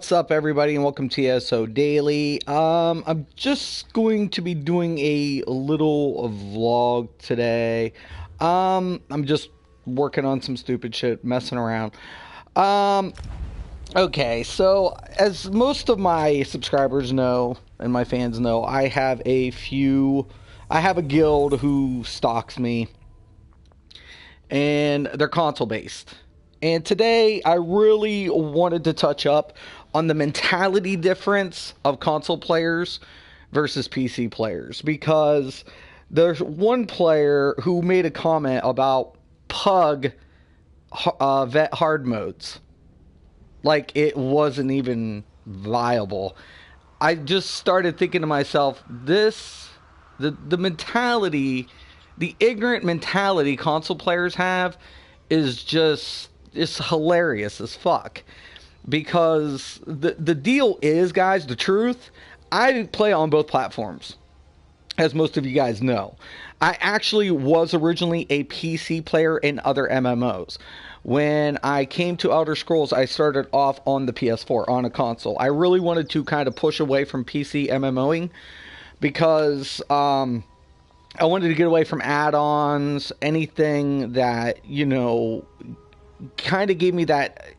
What's up, everybody, and welcome to TSO Daily. I'm just going to be doing a little vlog today. I'm just working on some stupid shit, messing around. Um, okay, so as most of my subscribers know and my fans know, I have a guild who stalks me, and they're console based. And today I really wanted to touch up on the mentality difference of console players versus PC players, because there's one player who made a comment about Pug vet hard modes. Like it wasn't even viable. I just started thinking to myself, the mentality, the ignorant mentality console players have is just, it's hilarious as fuck. Because the deal is, guys, the truth, I play on both platforms, as most of you guys know. I actually was originally a PC player in other MMOs. When I came to Elder Scrolls, I started off on the PS4, on a console. I really wanted to kind of push away from PC MMOing because I wanted to get away from add-ons, anything that, you know, kind of gave me that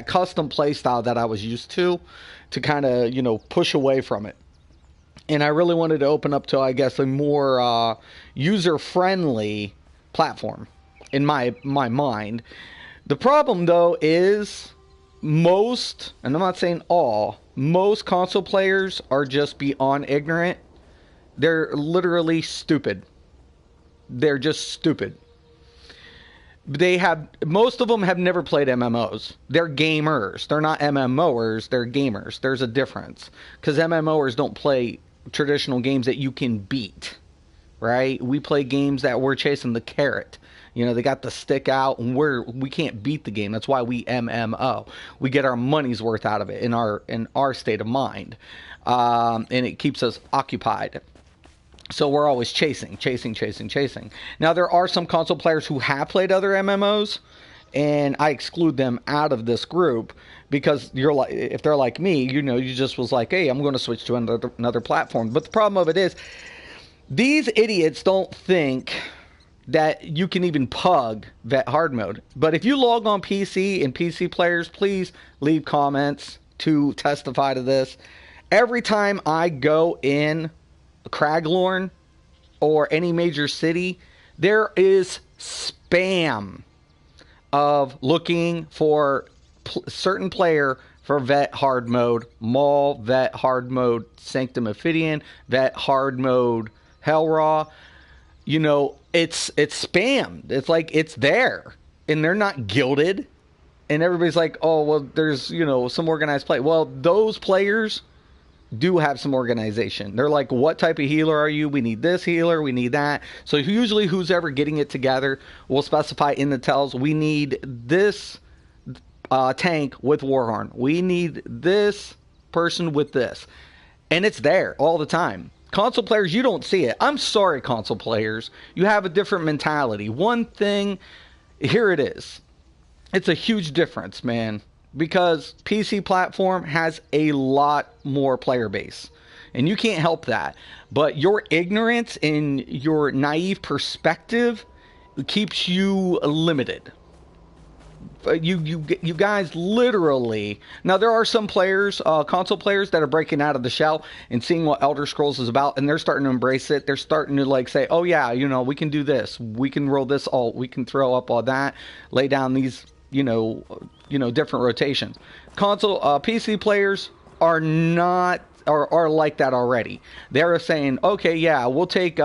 custom play style that I was used to kind of, you know, push away from it. And I really wanted to open up to, I guess, a more user-friendly platform in my mind. The problem, though, is most, and I'm not saying all, most console players are just beyond ignorant. They're literally stupid. They're just stupid. Most of them have never played MMOs. They're gamers. They're not MMOers. They're gamers. There's a difference. Because MMOers don't play traditional games that you can beat, right? We play games that we're chasing the carrot. You know, they got the stick out, and we can't beat the game. That's why we MMO. We get our money's worth out of it in our state of mind, and it keeps us occupied. So we're always chasing. Now, there are some console players who have played other MMOs, and I exclude them out of this group because if they're like me, you know, you just was like, hey, I'm going to switch to another platform. But the problem of it is, these idiots don't think that you can even pug vet hard mode. But if you log on PC and PC players, please leave comments to testify to this. Every time I go in Craglorn or any major city, there is spam of looking for certain player for vet hard mode, Maul, vet hard mode, Sanctum Ophidian, vet hard mode, Hellraw. You know, it's spammed. It's like it's there, and they're not gilded, and everybody's like, oh well, there's, you know, some organized play. Well, those players do have some organization. They're like, what type of healer are you? We need this healer, we need that. So usually who's ever getting it together will specify in the tells, we need this tank with Warhorn. We need this person with this. And it's there all the time. Console players, you don't see it. I'm sorry, console players. You have a different mentality. One thing, here it is. It's a huge difference, man. Because PC platform has a lot more player base. And you can't help that. But your ignorance and your naive perspective keeps you limited. You guys literally... Now, there are some players, console players, that are breaking out of the shell and seeing what Elder Scrolls is about, and they're starting to embrace it. They're starting to, like, say, oh, yeah, you know, we can do this. We can roll this alt. We can throw up all that. Lay down these... you know, different rotations. Console, PC players are not, are like that already. They're saying, okay, yeah, we'll take, you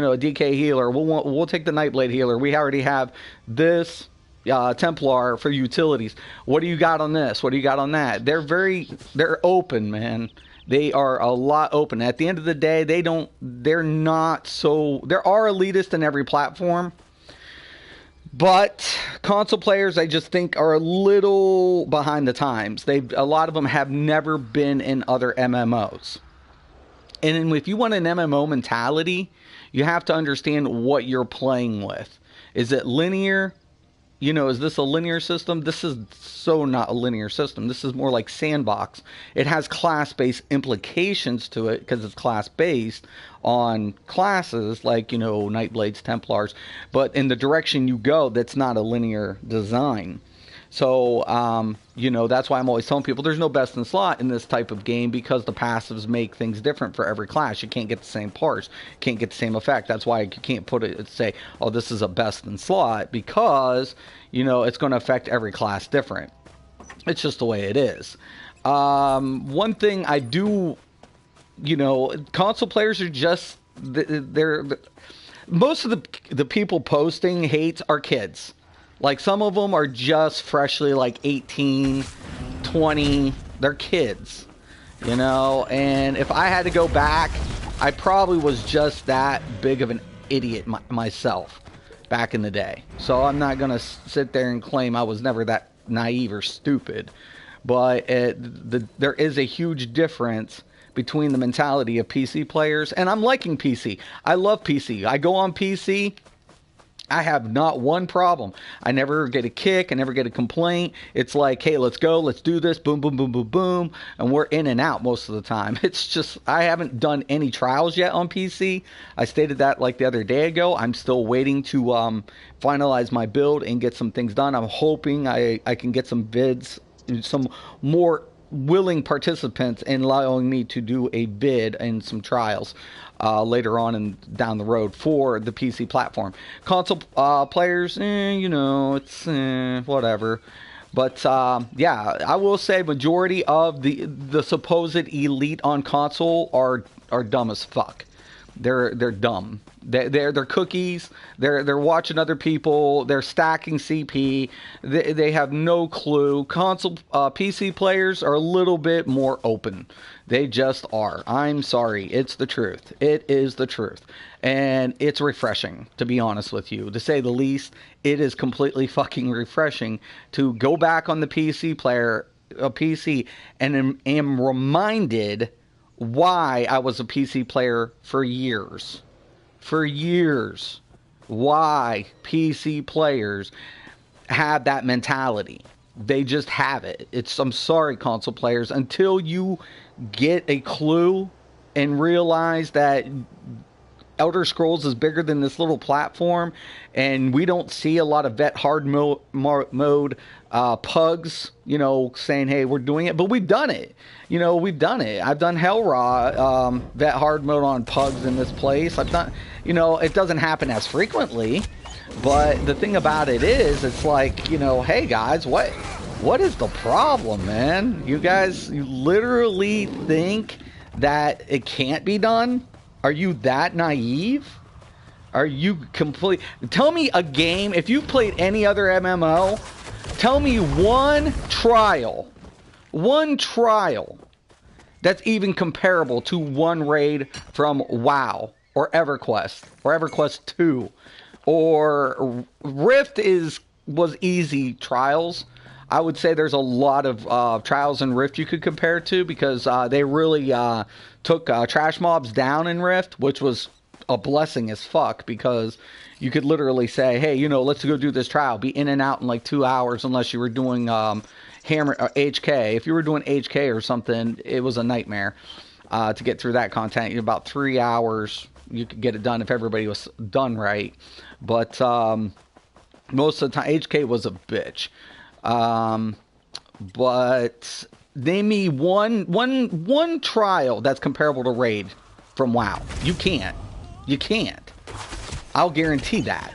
know, a DK healer. We'll take the Nightblade healer. We already have this Templar for utilities. What do you got on this? What do you got on that? They're open, man. They are a lot open. At the end of the day, they're not so, there are elitists in every platform. But console players, I just think, are a little behind the times. A lot of them have never been in other MMOs. And if you want an MMO mentality, you have to understand what you're playing with. Is it linear? Is this a linear system? This is so not a linear system. This is more like sandbox. It has class-based implications to it because it's class-based on classes like, Nightblades, Templars. But in the direction you go, that's not a linear design. So, that's why I'm always telling people there's no best in slot in this type of game because the passives make things different for every class. You can't get the same parts, can't get the same effect. That's why you can't put it say, oh, this is a best in slot because, it's going to affect every class different. It's just the way it is. One thing I do, console players are just, they're most of the people posting hates are kids. Like, some of them are just freshly, 18, 20. They're kids, And if I had to go back, I probably was just that big of an idiot myself back in the day. So I'm not going to sit there and claim I was never that naive or stupid. But there is a huge difference between the mentality of PC players. And I'm liking PC. I love PC. I go on PC. I have not one problem. I never get a kick. I never get a complaint. It's like, hey, let's go. Let's do this. Boom, boom, boom, boom, boom. And we're in and out most of the time. It's just, I haven't done any trials yet on PC. I stated that the other day ago. I'm still waiting to finalize my build and get some things done. I'm hoping I can get some vids, some more willing participants and allowing me to do a bid and some trials later on and down the road for the PC platform. Console players, it's whatever. But I will say majority of the supposed elite on console are dumb as fuck. They're dumb. They're cookies. They're watching other people. They're stacking CP. They have no clue. Console PC players are a little bit more open. They just are. I'm sorry. It's the truth. It is the truth. And it's refreshing, to be honest with you. To say the least, it is completely fucking refreshing to go back on the PC and am reminded why I was a PC player for years. For years. Why PC players have that mentality. They just have it. I'm sorry, console players. Until you get a clue and realize that Elder Scrolls is bigger than this little platform, and we don't see a lot of vet hard mode pugs, saying, hey, we're doing it, but we've done it. We've done it. I've done Hellraw vet hard mode on pugs in this place. I've done, it doesn't happen as frequently, but the thing about it is, it's like, hey guys, what is the problem, man? You guys, you literally think that it can't be done? Are you that naive? Are you complete? Tell me a game, if you've played any other MMO, tell me one trial that's even comparable to one raid from WoW or EverQuest or EverQuest 2 or Rift was easy trials. I would say there's a lot of trials in Rift you could compare to because they really took trash mobs down in Rift, which was a blessing as fuck because you could literally say, hey, let's go do this trial. Be in and out in 2 hours unless you were doing Hammer HK. If you were doing HK or something, it was a nightmare to get through that content. In about 3 hours, you could get it done if everybody was done right. But most of the time, HK was a bitch. But name me one trial that's comparable to raid from WoW. You can't. I'll guarantee that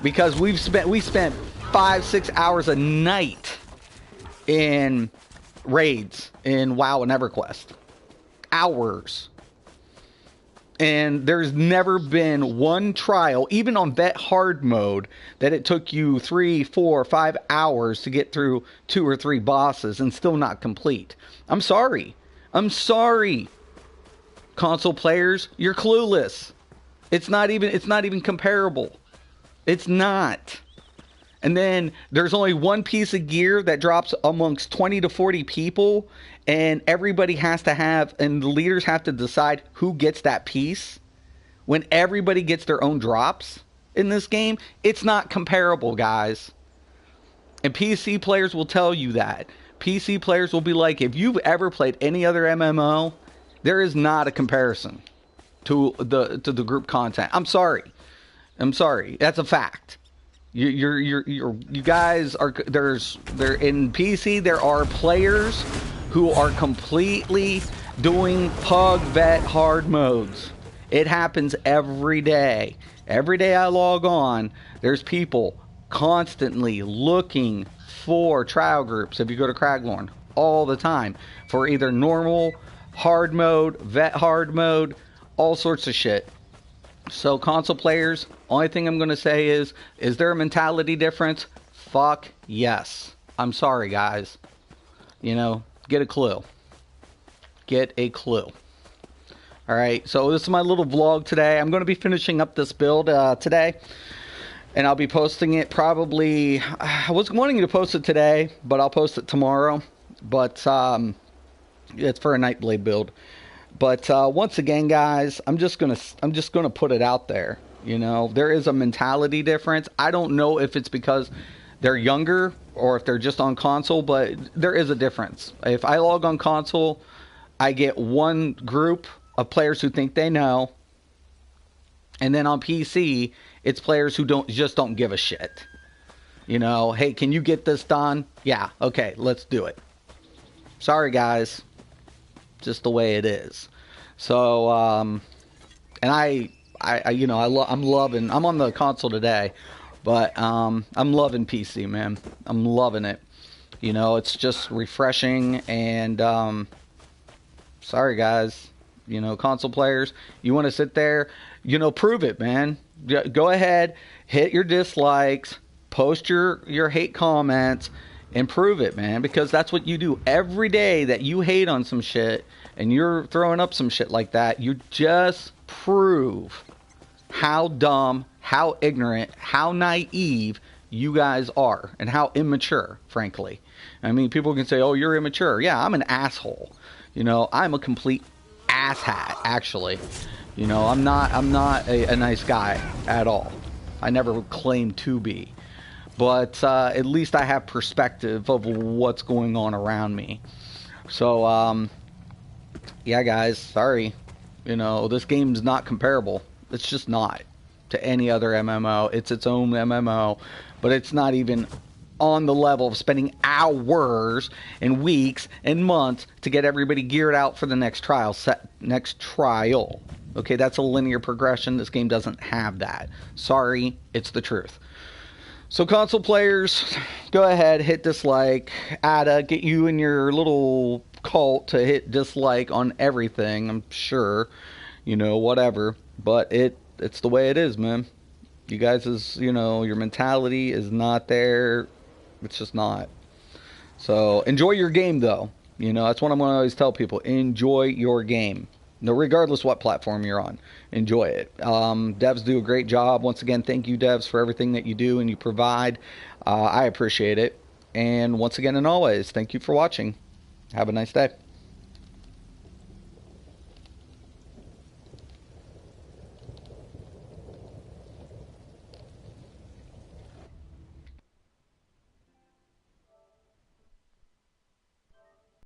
because we spent 5-6 hours a night in raids in WoW and EverQuest. Hours. And there's never been one trial, even on vet hard mode, that it took you 3, 4, 5 hours to get through 2 or 3 bosses and still not complete. I'm sorry. Console players, you're clueless. It's not even comparable. It's not. And then there's only one piece of gear that drops amongst 20 to 40 people, and everybody has to have, and the leaders have to decide who gets that piece. When everybody gets their own drops in this game, it's not comparable, guys. And PC players will tell you that. PC players will be like, if you've ever played any other MMO, there is not a comparison to the group content. I'm sorry. That's a fact. You guys are there in PC. There are players who are completely doing pug vet hard modes. It happens every day. Every day I log on, there's people constantly looking for trial groups. If you go to Craglorn, all the time for either normal, hard mode, vet hard mode, all sorts of shit. So console players, only thing I'm going to say is there a mentality difference? Fuck yes. I'm sorry, guys. You know, get a clue. Get a clue. All right, so this is my little vlog today. I'm going to be finishing up this build today. And I'll be posting it probably, I was wanting to post it today, but I'll post it tomorrow. But it's for a Nightblade build. But once again, guys, I'm just gonna put it out there. You know, there is a mentality difference. I don't know if it's because they're younger or if they're just on console, but there is a difference. If I log on console, I get one group of players who think they know, and then on PC, it's players who don't give a shit. You know, hey, can you get this done? Yeah, okay, let's do it. Sorry, guys. Just the way it is. So, and I'm loving. I'm on the console today, but I'm loving PC, man. I'm loving it. You know, it's just refreshing. And sorry, guys. You know, console players, you want to sit there, you know, prove it, man. Go ahead, hit your dislikes, post your hate comments, and prove it, man, because that's what you do every day that you hate on some shit and you're throwing up some shit like that. You just prove how dumb, how ignorant, how naive you guys are, and how immature, frankly. I mean, people can say, oh, you're immature. Yeah, I'm an asshole. You know, I'm a complete asshat, actually. You know, I'm not a nice guy at all. I never claimed to be. But at least I have perspective of what's going on around me. So, yeah, guys, sorry. You know, this game's not comparable. It's just not to any other MMO. It's its own MMO, but it's not even on the level of spending hours and weeks and months to get everybody geared out for the next trial. Okay, that's a linear progression. This game doesn't have that. Sorry, it's the truth. So console players, go ahead, hit dislike. Ada, get you and your little cult to hit dislike on everything, I'm sure. You know, whatever. But it's the way it is, man. You guys, your mentality is not there. It's just not. So enjoy your game, though. You know, that's what I'm going to always tell people. Enjoy your game. No, regardless what platform you're on, enjoy it. Devs do a great job. Once again, thank you, devs, for everything that you do and you provide. I appreciate it. And once again and always, thank you for watching. Have a nice day.